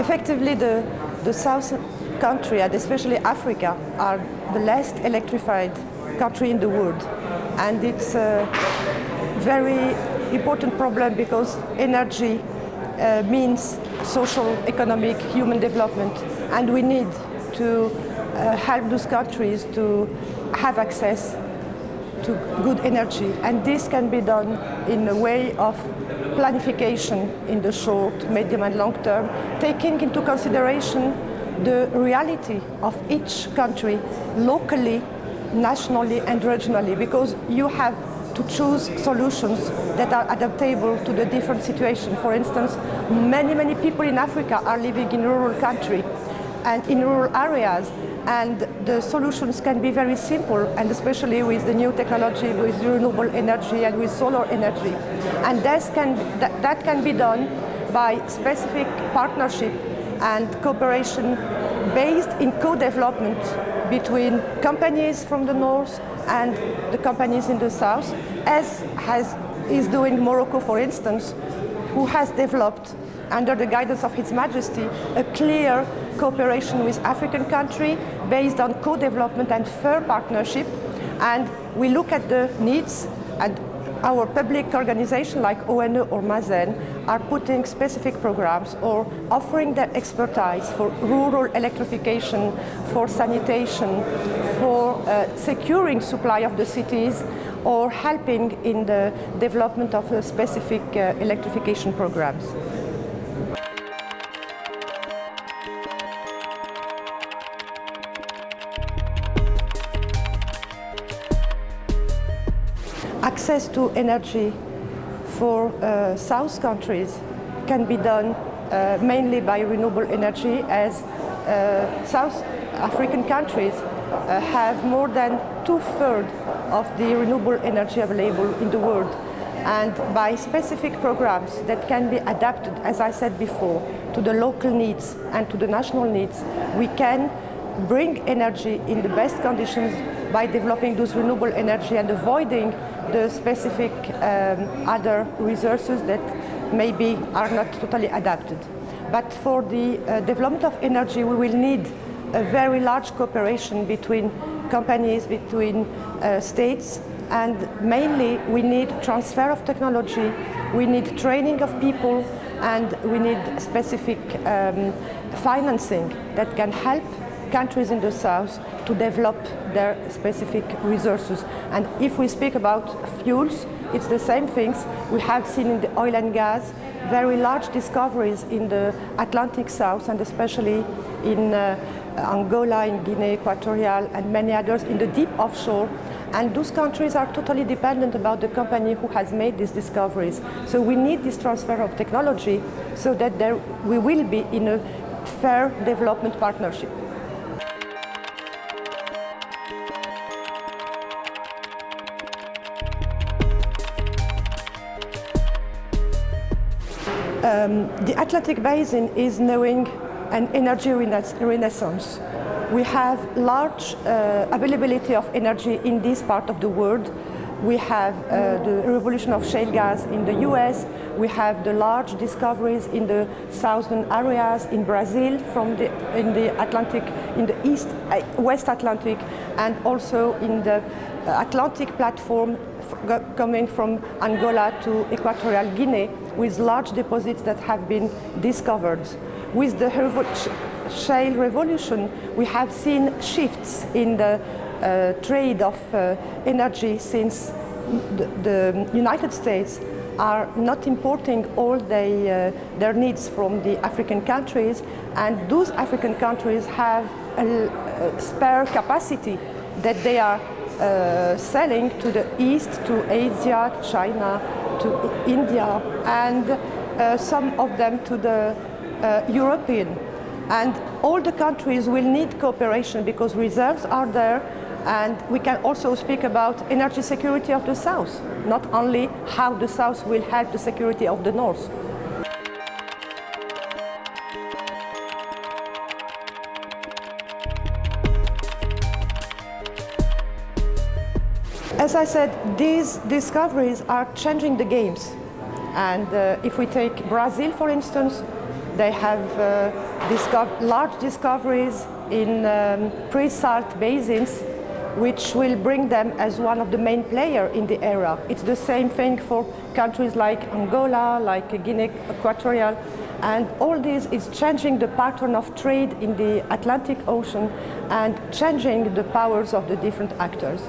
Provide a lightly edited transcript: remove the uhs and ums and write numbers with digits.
Effectively, the South country, and especially Africa, are the least electrified country in the world. And it's a very important problem because energy means social, economic, human development. And we need to help those countries to have access to good energy. And this can be done in a way of planification in the short, medium and long term, taking into consideration the reality of each country locally, nationally and regionally, because you have to choose solutions that are adaptable to the different situations. For instance, many people in Africa are living in rural country and in rural areas, and the solutions can be very simple, and especially with the new technology, with renewable energy and with solar energy. And that can be done by specific partnership and cooperation based in co-development between companies from the north and the companies in the south, as is doing Morocco, for instance, who has developed, under the guidance of His Majesty, a clear cooperation with African countries based on co-development and fair partnership. And we look at the needs, and our public organizations like ONE or Mazen are putting specific programs or offering their expertise for rural electrification, for sanitation, for securing supply of the cities, or helping in the development of specific electrification programs. Access to energy for South countries can be done mainly by renewable energy, as South African countries have more than 2/3 of the renewable energy available in the world. And by specific programs that can be adapted, as I said before, to the local needs and to the national needs, we can bring energy in the best conditions by developing those renewable energy and avoiding the specific other resources that maybe are not totally adapted. But for the development of energy, we will need a very large cooperation between companies, between states, and mainly we need transfer of technology, we need training of people, and we need specific financing that can help countries in the south to develop their specific resources. And if we speak about fuels, it's the same things. We have seen in the oil and gas very large discoveries in the Atlantic South, and especially in Angola, in Guinea Equatorial, and many others in the deep offshore. And those countries are totally dependent about the company who has made these discoveries. So we need this transfer of technology so that we will be in a fair development partnership. The Atlantic Basin is knowing an energy renaissance. We have large availability of energy in this part of the world. We have the revolution of shale gas in the US. We have the large discoveries in the southern areas in Brazil, in the Atlantic, in the West Atlantic, and also in the Atlantic platform coming from Angola to Equatorial Guinea, with large deposits that have been discovered. With the shale revolution, we have seen shifts in the trade of energy, since the United States are not importing all their needs from the African countries, and those African countries have a spare capacity that they are selling to the East, to Asia, China, to India, and some of them to the European. And all the countries will need cooperation because reserves are there, and we can also speak about energy security of the South, not only how the South will help the security of the North. As I said, these discoveries are changing the games. And if we take Brazil, for instance, they have large discoveries in pre-salt basins, which will bring them as one of the main players in the area. It's the same thing for countries like Angola, like Guinea Equatorial, and all this is changing the pattern of trade in the Atlantic Ocean and changing the powers of the different actors.